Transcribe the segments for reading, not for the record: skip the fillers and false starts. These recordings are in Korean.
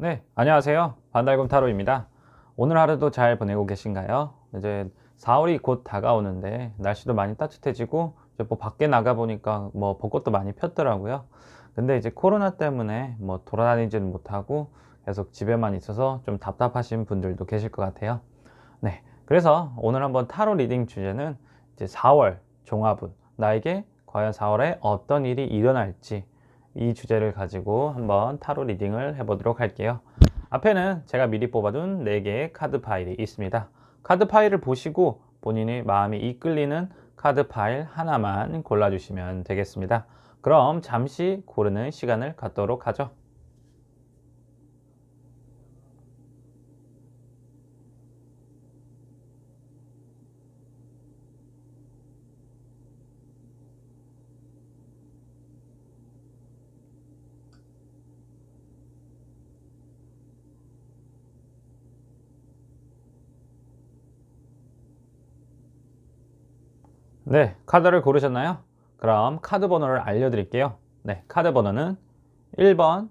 네, 안녕하세요. 반달곰 타로입니다. 오늘 하루도 잘 보내고 계신가요? 이제 4월이 곧 다가오는데 날씨도 많이 따뜻해지고 이제 뭐 밖에 나가 보니까 뭐 벚꽃도 많이 폈더라고요. 근데 이제 코로나 때문에 뭐 돌아다니지는 못하고 계속 집에만 있어서 좀 답답하신 분들도 계실 것 같아요. 네, 그래서 오늘 한번 타로 리딩 주제는 이제 4월 종합운, 나에게 과연 4월에 어떤 일이 일어날지, 이 주제를 가지고 한번 타로 리딩을 해보도록 할게요. 앞에는 제가 미리 뽑아둔 4개의 카드 파일이 있습니다. 카드 파일을 보시고 본인의 마음이 이끌리는 카드 파일 하나만 골라주시면 되겠습니다. 그럼 잠시 고르는 시간을 갖도록 하죠. 네, 카드를 고르셨나요? 그럼 카드 번호를 알려드릴게요. 네, 카드 번호는 1번,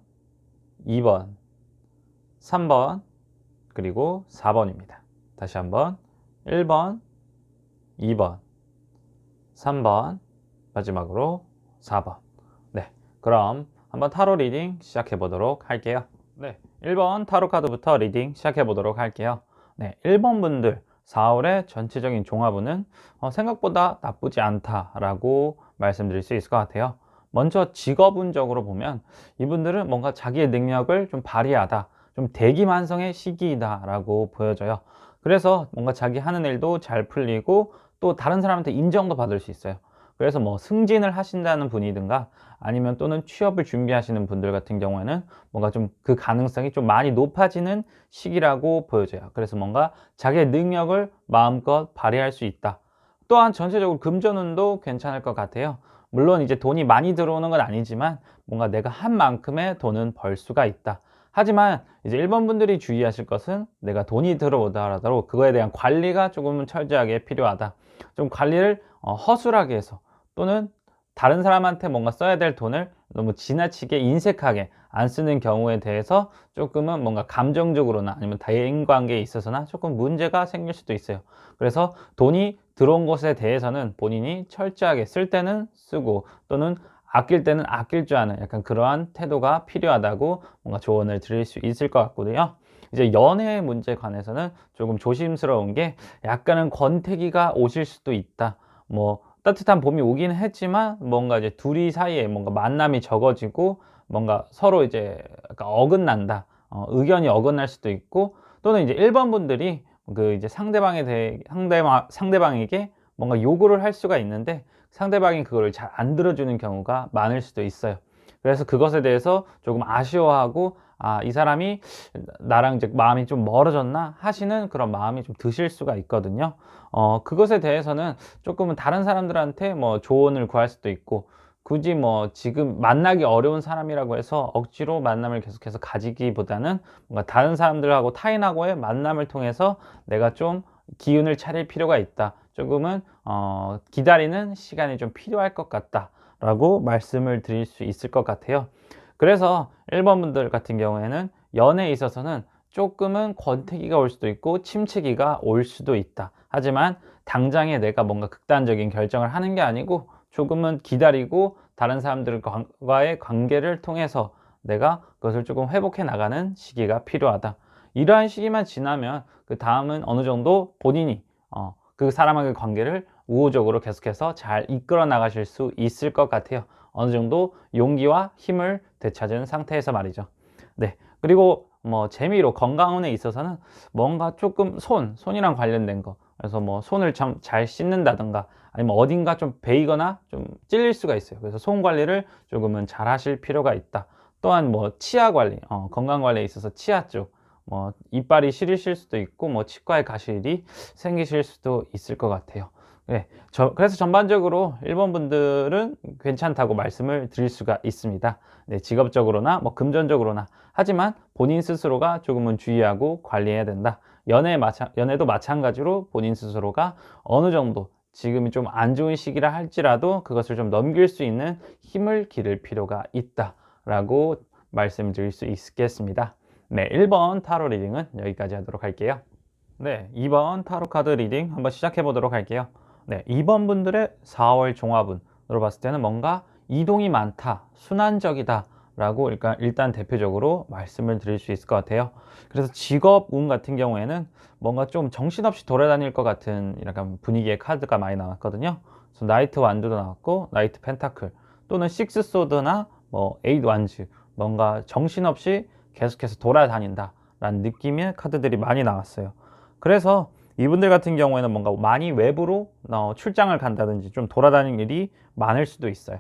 2번, 3번, 그리고 4번입니다. 다시 한번 1번, 2번, 3번, 마지막으로 4번. 네, 그럼 한번 타로 리딩 시작해 보도록 할게요. 네, 1번 타로 카드부터 리딩 시작해 보도록 할게요. 네, 1번 분들 4월의 전체적인 종합운은 생각보다 나쁘지 않다라고 말씀드릴 수 있을 것 같아요. 먼저 직업운적으로 보면 이분들은 뭔가 자기의 능력을 좀 발휘하다, 좀 대기만성의 시기이다 라고 보여져요. 그래서 뭔가 자기 하는 일도 잘 풀리고 또 다른 사람한테 인정도 받을 수 있어요. 그래서 뭐 승진을 하신다는 분이든가 아니면 또는 취업을 준비하시는 분들 같은 경우에는 뭔가 좀 그 가능성이 좀 많이 높아지는 시기라고 보여져요. 그래서 뭔가 자기의 능력을 마음껏 발휘할 수 있다. 또한 전체적으로 금전운도 괜찮을 것 같아요. 물론 이제 돈이 많이 들어오는 건 아니지만 뭔가 내가 한 만큼의 돈은 벌 수가 있다. 하지만 이제 1번 분들이 주의하실 것은 내가 돈이 들어오더라도 그거에 대한 관리가 조금은 철저하게 필요하다. 좀 관리를 허술하게 해서 또는 다른 사람한테 뭔가 써야 될 돈을 너무 지나치게 인색하게 안 쓰는 경우에 대해서 조금은 뭔가 감정적으로나 아니면 대인관계에 있어서나 조금 문제가 생길 수도 있어요. 그래서 돈이 들어온 것에 대해서는 본인이 철저하게 쓸 때는 쓰고 또는 아낄 때는 아낄 줄 아는 약간 그러한 태도가 필요하다고 뭔가 조언을 드릴 수 있을 것 같거든요. 이제 연애 문제에 관해서는 조금 조심스러운 게 약간은 권태기가 오실 수도 있다. 뭐 따뜻한 봄이 오긴 했지만 뭔가 이제 둘이 사이에 뭔가 만남이 적어지고 뭔가 서로 이제 약간 어긋난다. 의견이 어긋날 수도 있고 또는 이제 1번 분들이 그 이제 상대방에 대해 상대방에게 뭔가 요구를 할 수가 있는데 상대방이 그거를 잘 안 들어주는 경우가 많을 수도 있어요. 그래서 그것에 대해서 조금 아쉬워하고 아, 이 사람이 나랑 이제 마음이 좀 멀어졌나 하시는 그런 마음이 좀 드실 수가 있거든요. 그것에 대해서는 조금은 다른 사람들한테 뭐 조언을 구할 수도 있고 굳이 뭐 지금 만나기 어려운 사람이라고 해서 억지로 만남을 계속해서 가지기보다는 뭔가 다른 사람들하고 타인하고의 만남을 통해서 내가 좀 기운을 차릴 필요가 있다. 조금은 기다리는 시간이 좀 필요할 것 같다 라고 말씀을 드릴 수 있을 것 같아요. 그래서 1번 분들 같은 경우에는 연애에 있어서는 조금은 권태기가 올 수도 있고 침체기가 올 수도 있다. 하지만 당장에 내가 뭔가 극단적인 결정을 하는 게 아니고 조금은 기다리고 다른 사람들과의 관계를 통해서 내가 그것을 조금 회복해 나가는 시기가 필요하다. 이러한 시기만 지나면 그 다음은 어느 정도 본인이 그 사람과의 관계를 우호적으로 계속해서 잘 이끌어 나가실 수 있을 것 같아요. 어느 정도 용기와 힘을 되찾은 상태에서 말이죠. 네. 그리고 뭐 재미로 건강운에 있어서는 뭔가 조금 손이랑 관련된 거. 그래서 뭐 손을 참 잘 씻는다든가 아니면 어딘가 좀 베이거나 좀 찔릴 수가 있어요. 그래서 손 관리를 조금은 잘 하실 필요가 있다. 또한 뭐 치아 관리, 건강 관리에 있어서 치아 쪽, 뭐 이빨이 시리실 수도 있고 뭐 치과에 가실 일이 생기실 수도 있을 것 같아요. 네, 그래서 전반적으로 1번 분들은 괜찮다고 말씀을 드릴 수가 있습니다. 네, 직업적으로나 뭐 금전적으로나 하지만 본인 스스로가 조금은 주의하고 관리해야 된다. 연애도 마찬가지로 본인 스스로가 어느 정도 지금이 좀 안 좋은 시기라 할지라도 그것을 좀 넘길 수 있는 힘을 기를 필요가 있다라고 말씀드릴 수 있겠습니다. 네, 1번 타로 리딩은 여기까지 하도록 할게요. 네, 2번 타로 카드 리딩 한번 시작해 보도록 할게요. 네, 2번 분들의 4월 종합운으로 봤을 때는 뭔가 이동이 많다, 순환적이다 라고 일단 대표적으로 말씀을 드릴 수 있을 것 같아요. 그래서 직업운 같은 경우에는 뭔가 좀 정신없이 돌아다닐 것 같은 약간 분위기의 카드가 많이 나왔거든요. 그래서 나이트 완드도 나왔고 나이트 펜타클 또는 식스 소드나 뭐 에잇 완즈, 뭔가 정신없이 계속해서 돌아다닌다 라는 느낌의 카드들이 많이 나왔어요. 그래서 이분들 같은 경우에는 뭔가 많이 외부로 출장을 간다든지 좀 돌아다니는 일이 많을 수도 있어요.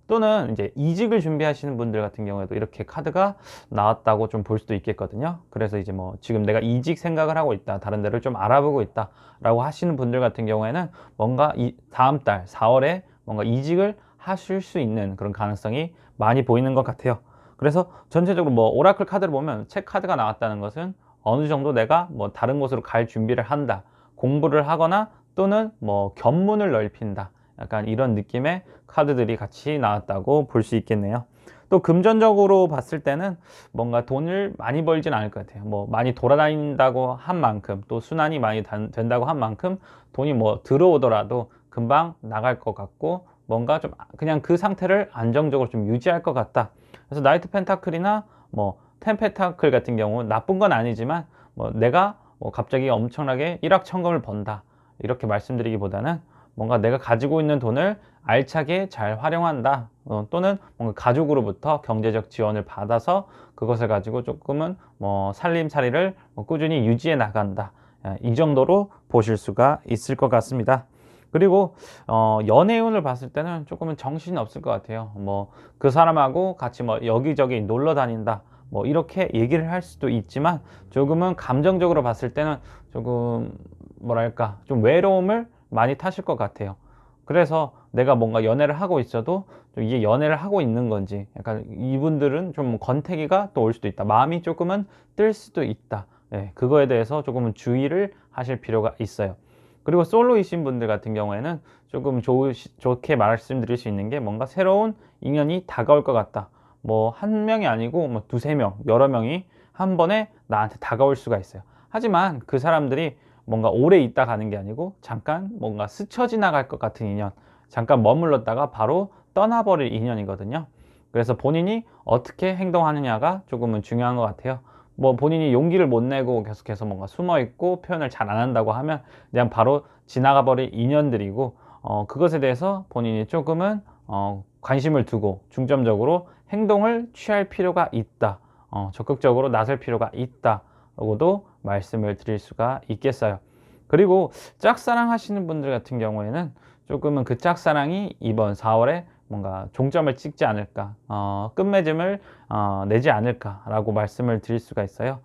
또는 이제 이직을 준비하시는 분들 같은 경우에도 이렇게 카드가 나왔다고 좀 볼 수도 있겠거든요. 그래서 이제 뭐 지금 내가 이직 생각을 하고 있다, 다른 데를 좀 알아보고 있다 라고 하시는 분들 같은 경우에는 뭔가 이 다음 달 4월에 뭔가 이직을 하실 수 있는 그런 가능성이 많이 보이는 것 같아요. 그래서 전체적으로 뭐 오라클 카드를 보면 책 카드가 나왔다는 것은 어느 정도 내가 뭐 다른 곳으로 갈 준비를 한다, 공부를 하거나 또는 뭐 견문을 넓힌다, 약간 이런 느낌의 카드들이 같이 나왔다고 볼 수 있겠네요. 또 금전적으로 봤을 때는 뭔가 돈을 많이 벌진 않을 것 같아요. 뭐 많이 돌아다닌다고 한 만큼, 또 순환이 많이 된다고 한 만큼 돈이 뭐 들어오더라도 금방 나갈 것 같고, 뭔가 좀 그냥 그 상태를 안정적으로 좀 유지할 것 같다. 그래서 나이트 펜타클이나 뭐 텐펜타클 같은 경우 나쁜 건 아니지만 뭐 내가 뭐 갑자기 엄청나게 일확천금을 번다 이렇게 말씀드리기보다는 뭔가 내가 가지고 있는 돈을 알차게 잘 활용한다, 또는 뭔가 가족으로부터 경제적 지원을 받아서 그것을 가지고 조금은 뭐 살림살이를 뭐 꾸준히 유지해 나간다, 이 정도로 보실 수가 있을 것 같습니다. 그리고 연애운을 봤을 때는 조금은 정신이 없을 것 같아요. 뭐 그 사람하고 같이 뭐 여기저기 놀러 다닌다, 뭐 이렇게 얘기를 할 수도 있지만 조금은 감정적으로 봤을 때는 조금 뭐랄까 좀 외로움을 많이 타실 것 같아요. 그래서 내가 뭔가 연애를 하고 있어도 좀 이게 연애를 하고 있는 건지, 약간 이분들은 좀 권태기가 또 올 수도 있다, 마음이 조금은 뜰 수도 있다, 네, 그거에 대해서 조금은 주의를 하실 필요가 있어요. 그리고 솔로이신 분들 같은 경우에는 조금 좋게 말씀드릴 수 있는 게 뭔가 새로운 인연이 다가올 것 같다. 뭐 한 명이 아니고 뭐 두세 명, 여러 명이 한 번에 나한테 다가올 수가 있어요. 하지만 그 사람들이 뭔가 오래 있다 가는 게 아니고 잠깐 뭔가 스쳐 지나갈 것 같은 인연, 잠깐 머물렀다가 바로 떠나버릴 인연이거든요. 그래서 본인이 어떻게 행동하느냐가 조금은 중요한 것 같아요. 뭐 본인이 용기를 못 내고 계속해서 뭔가 숨어 있고 표현을 잘 안 한다고 하면 그냥 바로 지나가 버릴 인연들이고, 그것에 대해서 본인이 조금은 관심을 두고 중점적으로 행동을 취할 필요가 있다, 적극적으로 나설 필요가 있다라고도 말씀을 드릴 수가 있겠어요. 그리고 짝사랑 하시는 분들 같은 경우에는 조금은 그 짝사랑이 이번 4월에 뭔가 종점을 찍지 않을까, 끝맺음을 내지 않을까라고 말씀을 드릴 수가 있어요.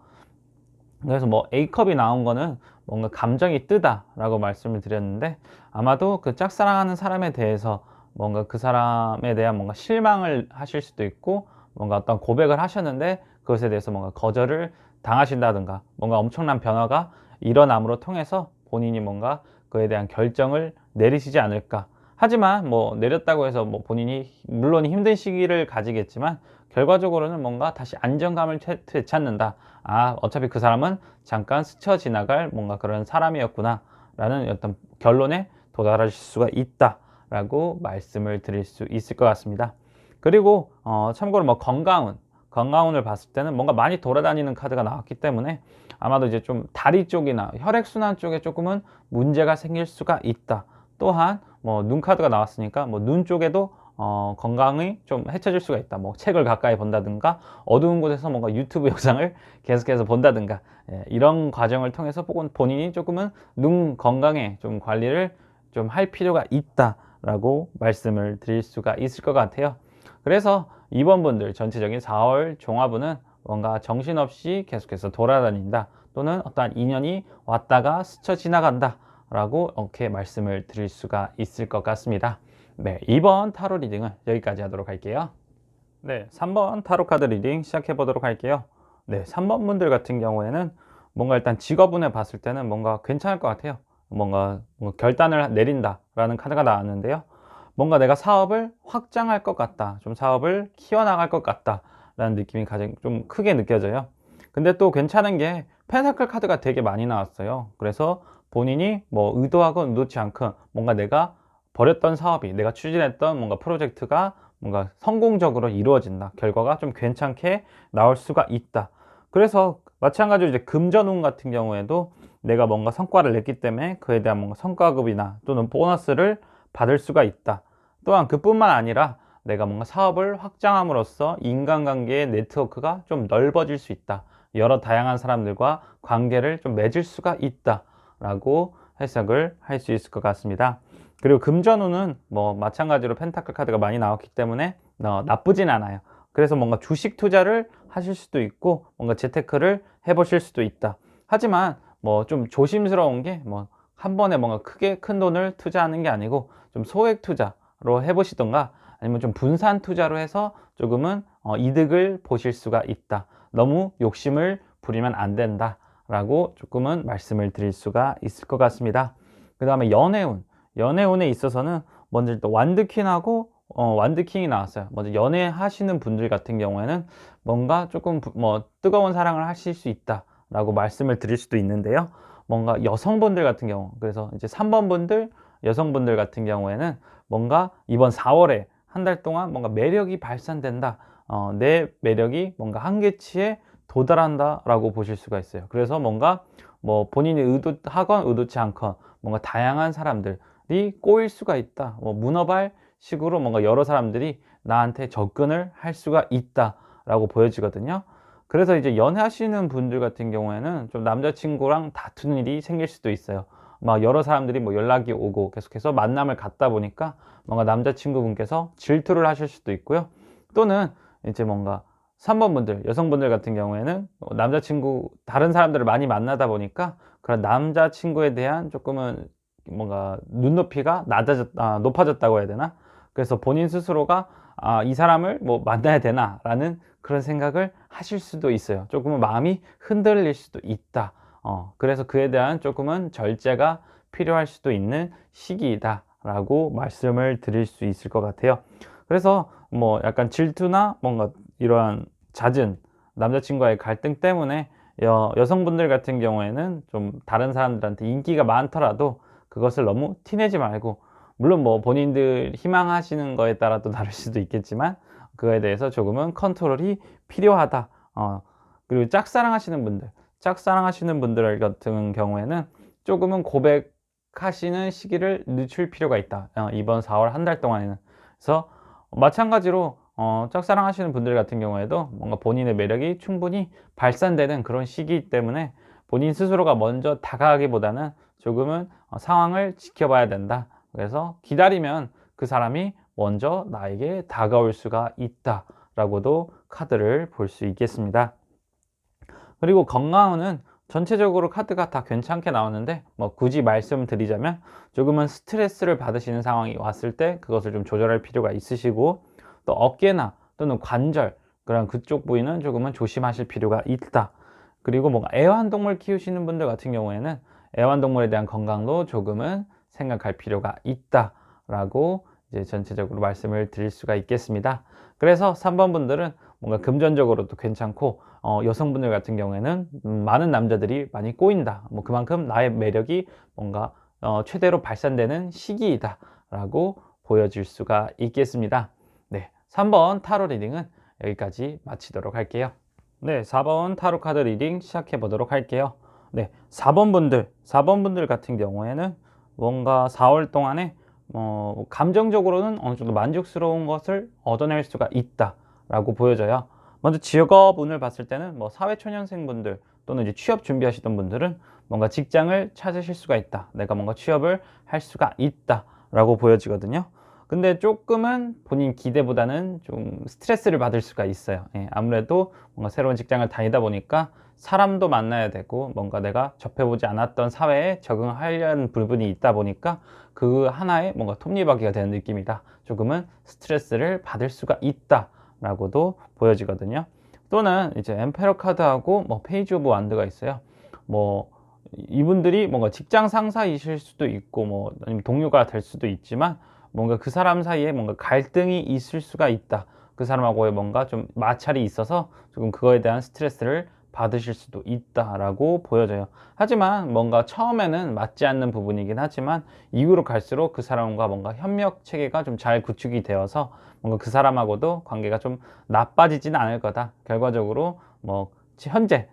그래서 뭐 A컵이 나온 거는 뭔가 감정이 뜨다라고 말씀을 드렸는데, 아마도 그 짝사랑하는 사람에 대해서 뭔가 그 사람에 대한 뭔가 실망을 하실 수도 있고, 뭔가 어떤 고백을 하셨는데 그것에 대해서 뭔가 거절을 당하신다든가, 뭔가 엄청난 변화가 일어남으로 통해서 본인이 뭔가 그에 대한 결정을 내리시지 않을까. 하지만 뭐 내렸다고 해서 뭐 본인이 물론 힘든 시기를 가지겠지만 결과적으로는 뭔가 다시 안정감을 되찾는다. 아, 어차피 그 사람은 잠깐 스쳐 지나갈 뭔가 그런 사람이었구나 라는 어떤 결론에 도달하실 수가 있다 라고 말씀을 드릴 수 있을 것 같습니다. 그리고 참고로 뭐 건강운을 봤을 때는 뭔가 많이 돌아다니는 카드가 나왔기 때문에 아마도 이제 좀 다리 쪽이나 혈액순환 쪽에 조금은 문제가 생길 수가 있다. 또한 뭐 눈 카드가 나왔으니까 뭐 눈 쪽에도 건강이 좀 해쳐질 수가 있다. 뭐 책을 가까이 본다든가 어두운 곳에서 뭔가 유튜브 영상을 계속해서 본다든가, 이런 과정을 통해서 본인이 조금은 눈 건강에 좀 관리를 좀 할 필요가 있다라고 말씀을 드릴 수가 있을 것 같아요. 그래서 이번 분들 전체적인 4월 종합운은 뭔가 정신없이 계속해서 돌아다닌다, 또는 어떠한 인연이 왔다가 스쳐 지나간다 라고 이렇게 말씀을 드릴 수가 있을 것 같습니다. 네, 2번 타로 리딩은 여기까지 하도록 할게요. 네, 3번 타로 카드 리딩 시작해 보도록 할게요. 네, 3번 분들 같은 경우에는 뭔가 일단 직업운에 봤을 때는 뭔가 괜찮을 것 같아요. 뭔가 결단을 내린다 라는 카드가 나왔는데요. 뭔가 내가 사업을 확장할 것 같다, 좀 사업을 키워나갈 것 같다 라는 느낌이 가장 좀 크게 느껴져요. 근데 또 괜찮은 게 펜타클 카드가 되게 많이 나왔어요. 그래서 본인이 뭐 의도하건 의도치 않건 뭔가 내가 벌였던 사업이, 내가 추진했던 뭔가 프로젝트가 뭔가 성공적으로 이루어진다. 결과가 좀 괜찮게 나올 수가 있다. 그래서 마찬가지로 이제 금전운 같은 경우에도 내가 뭔가 성과를 냈기 때문에 그에 대한 뭔가 성과급이나 또는 보너스를 받을 수가 있다. 또한 그뿐만 아니라 내가 뭔가 사업을 확장함으로써 인간관계의 네트워크가 좀 넓어질 수 있다. 여러 다양한 사람들과 관계를 좀 맺을 수가 있다. 라고 해석을 할 수 있을 것 같습니다. 그리고 금전운은 뭐 마찬가지로 펜타클 카드가 많이 나왔기 때문에 나쁘진 않아요. 그래서 뭔가 주식 투자를 하실 수도 있고 뭔가 재테크를 해보실 수도 있다. 하지만 뭐 좀 조심스러운 게 뭐 한 번에 뭔가 크게 큰 돈을 투자하는 게 아니고 좀 소액 투자로 해보시던가 아니면 좀 분산 투자로 해서 조금은 이득을 보실 수가 있다. 너무 욕심을 부리면 안 된다 라고 조금은 말씀을 드릴 수가 있을 것 같습니다. 그 다음에 연애운에 있어서는 먼저 또 완드퀸하고 완드킹이 나왔어요. 먼저 연애하시는 분들 같은 경우에는 뭔가 조금 뭐 뜨거운 사랑을 하실 수 있다 라고 말씀을 드릴 수도 있는데요. 뭔가 여성분들 같은 경우, 그래서 이제 3번 분들, 여성분들 같은 경우에는 뭔가 이번 4월에 한 달 동안 뭔가 매력이 발산된다. 내 매력이 뭔가 한계치에 도달한다 라고 보실 수가 있어요. 그래서 뭔가 뭐 본인이 의도하건 의도치 않건 뭔가 다양한 사람들이 꼬일 수가 있다. 뭐 문어발 식으로 뭔가 여러 사람들이 나한테 접근을 할 수가 있다 라고 보여지거든요. 그래서 이제 연애하시는 분들 같은 경우에는 좀 남자친구랑 다투는 일이 생길 수도 있어요. 막 여러 사람들이 뭐 연락이 오고 계속해서 만남을 갖다 보니까 뭔가 남자친구분께서 질투를 하실 수도 있고요. 또는 이제 뭔가 3번 분들, 여성분들 같은 경우에는 남자친구, 다른 사람들을 많이 만나다 보니까 그런 남자친구에 대한 조금은 뭔가 눈높이가 높아졌다고 해야 되나? 그래서 본인 스스로가 이 사람을 뭐 만나야 되나? 라는 그런 생각을 하실 수도 있어요. 조금은 마음이 흔들릴 수도 있다. 그래서 그에 대한 조금은 절제가 필요할 수도 있는 시기이다. 라고 말씀을 드릴 수 있을 것 같아요. 그래서 뭐 약간 질투나 뭔가 이러한 잦은 남자친구와의 갈등 때문에 여성분들 같은 경우에는 좀 다른 사람들한테 인기가 많더라도 그것을 너무 티내지 말고, 물론 뭐 본인들 희망하시는 거에 따라 또 다를 수도 있겠지만 그거에 대해서 조금은 컨트롤이 필요하다. 그리고 짝사랑하시는 분들 같은 경우에는 조금은 고백하시는 시기를 늦출 필요가 있다. 이번 4월 한 달 동안에는. 그래서 마찬가지로 짝사랑하시는 분들 같은 경우에도 뭔가 본인의 매력이 충분히 발산되는 그런 시기 때문에 본인 스스로가 먼저 다가가기보다는 조금은 상황을 지켜봐야 된다. 그래서 기다리면 그 사람이 먼저 나에게 다가올 수가 있다 라고도 카드를 볼 수 있겠습니다. 그리고 건강운은 전체적으로 카드가 다 괜찮게 나오는데 뭐 굳이 말씀드리자면 조금은 스트레스를 받으시는 상황이 왔을 때 그것을 좀 조절할 필요가 있으시고, 또 어깨나 또는 관절, 그런 그쪽 부위는 조금은 조심하실 필요가 있다. 그리고 뭔가 애완동물 키우시는 분들 같은 경우에는 애완동물에 대한 건강도 조금은 생각할 필요가 있다 라고 이제 전체적으로 말씀을 드릴 수가 있겠습니다. 그래서 3번 분들은 뭔가 금전적으로도 괜찮고, 여성분들 같은 경우에는 많은 남자들이 많이 꼬인다. 뭐 그만큼 나의 매력이 뭔가 최대로 발산되는 시기이다 라고 보여질 수가 있겠습니다. 네, 3번 타로 리딩은 여기까지 마치도록 할게요. 네, 4번 타로 카드 리딩 시작해 보도록 할게요. 네, 4번 분들 같은 경우에는 뭔가 4월 동안에 감정적으로는 어느 정도 만족스러운 것을 얻어낼 수가 있다 라고 보여져요. 먼저 직업운을 봤을 때는 뭐 사회초년생 분들 또는 이제 취업 준비하시던 분들은 뭔가 직장을 찾으실 수가 있다. 내가 뭔가 취업을 할 수가 있다 라고 보여지거든요. 근데 조금은 본인 기대보다는 좀 스트레스를 받을 수가 있어요. 아무래도 뭔가 새로운 직장을 다니다 보니까 사람도 만나야 되고 뭔가 내가 접해보지 않았던 사회에 적응하려는 부분이 있다 보니까 그 하나의 뭔가 톱니바퀴가 되는 느낌이다. 조금은 스트레스를 받을 수가 있다 라고도 보여지거든요. 또는 이제 엠페러 카드하고 뭐 페이지 오브 완드가 있어요. 뭐 이분들이 뭔가 직장 상사이실 수도 있고 뭐 아니면 동료가 될 수도 있지만 뭔가 그 사람 사이에 뭔가 갈등이 있을 수가 있다. 그 사람하고의 뭔가 좀 마찰이 있어서 조금 그거에 대한 스트레스를 받으실 수도 있다라고 보여져요. 하지만 뭔가 처음에는 맞지 않는 부분이긴 하지만 이후로 갈수록 그 사람과 뭔가 협력 체계가 좀 잘 구축이 되어서 뭔가 그 사람하고도 관계가 좀 나빠지지는 않을 거다. 결과적으로 뭐 현재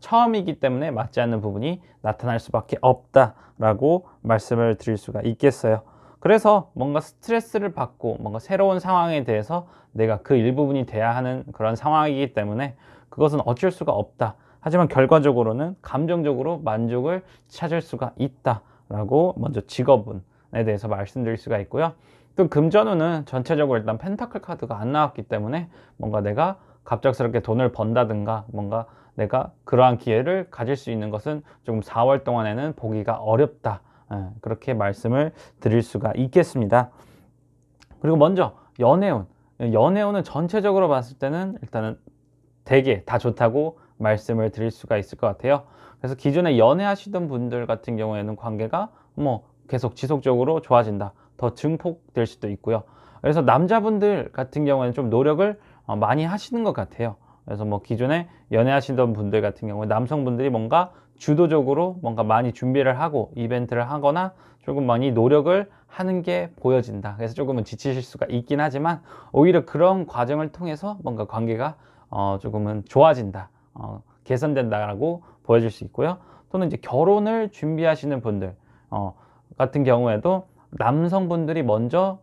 처음이기 때문에 맞지 않는 부분이 나타날 수밖에 없다라고 말씀을 드릴 수가 있겠어요. 그래서 뭔가 스트레스를 받고 뭔가 새로운 상황에 대해서 내가 그 일부분이 돼야 하는 그런 상황이기 때문에 그것은 어쩔 수가 없다. 하지만 결과적으로는 감정적으로 만족을 찾을 수가 있다라고 먼저 직업운에 대해서 말씀드릴 수가 있고요. 또 금전운은 전체적으로 일단 펜타클 카드가 안 나왔기 때문에 뭔가 내가 갑작스럽게 돈을 번다든가 뭔가 내가 그러한 기회를 가질 수 있는 것은 조금 4월 동안에는 보기가 어렵다. 그렇게 말씀을 드릴 수가 있겠습니다. 그리고 먼저 연애운. 연애운은 전체적으로 봤을 때는 일단은 되게 다 좋다고 말씀을 드릴 수가 있을 것 같아요. 그래서 기존에 연애하시던 분들 같은 경우에는 관계가 뭐 계속 지속적으로 좋아진다. 더 증폭될 수도 있고요. 그래서 남자분들 같은 경우에는 좀 노력을 많이 하시는 것 같아요. 그래서 뭐 기존에 연애하시던 분들 같은 경우에 남성분들이 뭔가 주도적으로 뭔가 많이 준비를 하고 이벤트를 하거나 조금 많이 노력을 하는 게 보여진다. 그래서 조금은 지치실 수가 있긴 하지만 오히려 그런 과정을 통해서 뭔가 관계가 조금은 좋아진다, 개선된다라고 보여질 수 있고요. 또는 이제 결혼을 준비하시는 분들 같은 경우에도 남성분들이 먼저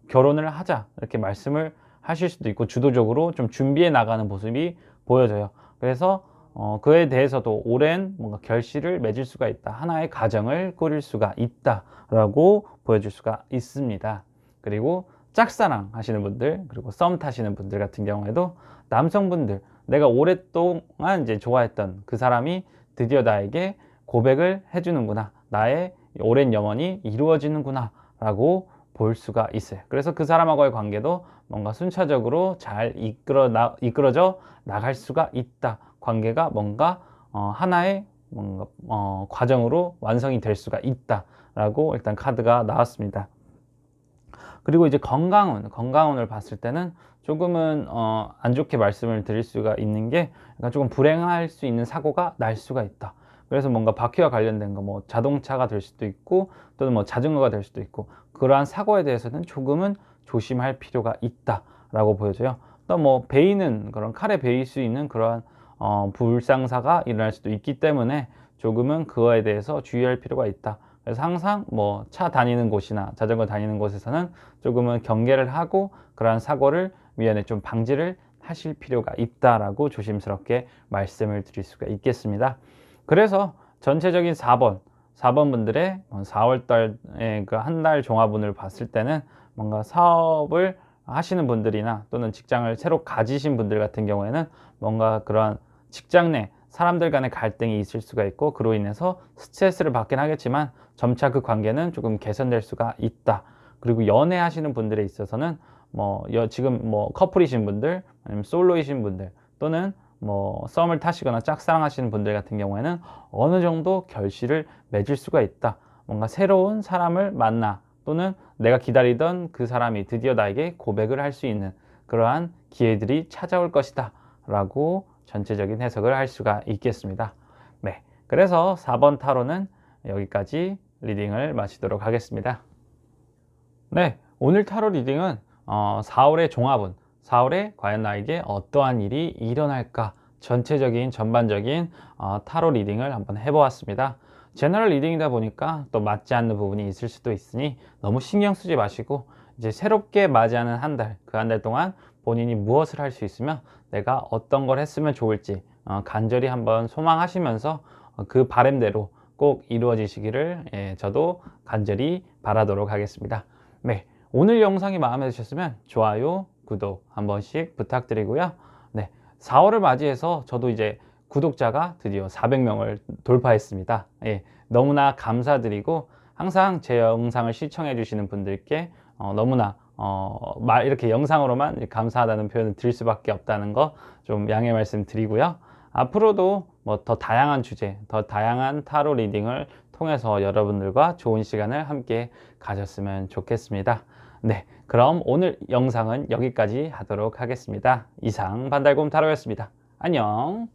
결혼을 하자 이렇게 말씀을 하실 수도 있고 주도적으로 좀 준비해 나가는 모습이 보여져요. 그래서 그에 대해서도 오랜 뭔가 결실을 맺을 수가 있다. 하나의 가정을 꾸릴 수가 있다라고 보여줄 수가 있습니다. 그리고 짝사랑 하시는 분들, 그리고 썸 타시는 분들 같은 경우에도 남성분들, 내가 오랫동안 이제 좋아했던 그 사람이 드디어 나에게 고백을 해주는구나. 나의 오랜 염원이 이루어지는구나. 라고 볼 수가 있어요. 그래서 그 사람하고의 관계도 뭔가 순차적으로 잘 이끌어져 나갈 수가 있다. 관계가 뭔가 하나의 뭔가 과정으로 완성이 될 수가 있다라고 일단 카드가 나왔습니다. 그리고 이제 건강운을 봤을 때는 조금은 안 좋게 말씀을 드릴 수가 있는 게 약간 조금 불행할 수 있는 사고가 날 수가 있다. 그래서 뭔가 바퀴와 관련된 거 뭐 자동차가 될 수도 있고 또는 뭐 자전거가 될 수도 있고 그러한 사고에 대해서는 조금은 조심할 필요가 있다라고 보여져요. 또 뭐 베이는 그런 칼에 베일 수 있는 그러한 불상사가 일어날 수도 있기 때문에 조금은 그거에 대해서 주의할 필요가 있다. 그래서 항상 뭐 차 다니는 곳이나 자전거 다니는 곳에서는 조금은 경계를 하고 그러한 사고를 미연에 좀 방지를 하실 필요가 있다라고 조심스럽게 말씀을 드릴 수가 있겠습니다. 그래서 전체적인 4번 분들의 4월 달의 그 한 달 종합운을 봤을 때는 뭔가 사업을 하시는 분들이나 또는 직장을 새로 가지신 분들 같은 경우에는 뭔가 그러한 직장 내 사람들 간의 갈등이 있을 수가 있고 그로 인해서 스트레스를 받긴 하겠지만 점차 그 관계는 조금 개선될 수가 있다. 그리고 연애하시는 분들에 있어서는 뭐 지금 뭐 커플이신 분들 아니면 솔로이신 분들 또는 뭐 썸을 타시거나 짝사랑하시는 분들 같은 경우에는 어느 정도 결실을 맺을 수가 있다. 뭔가 새로운 사람을 만나 또는 내가 기다리던 그 사람이 드디어 나에게 고백을 할 수 있는 그러한 기회들이 찾아올 것이다 라고 전체적인 해석을 할 수가 있겠습니다. 네, 그래서 4번 타로는 여기까지 리딩을 마치도록 하겠습니다. 네, 오늘 타로 리딩은 4월의 종합운, 4월에 과연 나에게 어떠한 일이 일어날까 전체적인 전반적인 타로 리딩을 한번 해보았습니다. 제너럴 리딩이다 보니까 또 맞지 않는 부분이 있을 수도 있으니 너무 신경 쓰지 마시고 이제 새롭게 맞이하는 한 달, 그 한 달 동안 본인이 무엇을 할 수 있으며 내가 어떤 걸 했으면 좋을지 간절히 한번 소망하시면서 그 바람대로 꼭 이루어지시기를 저도 간절히 바라도록 하겠습니다. 네, 오늘 영상이 마음에 드셨으면 좋아요, 구독 한 번씩 부탁드리고요. 네, 4월을 맞이해서 저도 이제 구독자가 드디어 400명을 돌파했습니다. 예, 너무나 감사드리고 항상 제 영상을 시청해 주시는 분들께 너무나 이렇게 영상으로만 감사하다는 표현을 드릴 수밖에 없다는 거 좀 양해 말씀 드리고요. 앞으로도 뭐 더 다양한 주제, 더 다양한 타로 리딩을 통해서 여러분들과 좋은 시간을 함께 가졌으면 좋겠습니다. 네, 그럼 오늘 영상은 여기까지 하도록 하겠습니다. 이상 반달곰 타로였습니다. 안녕.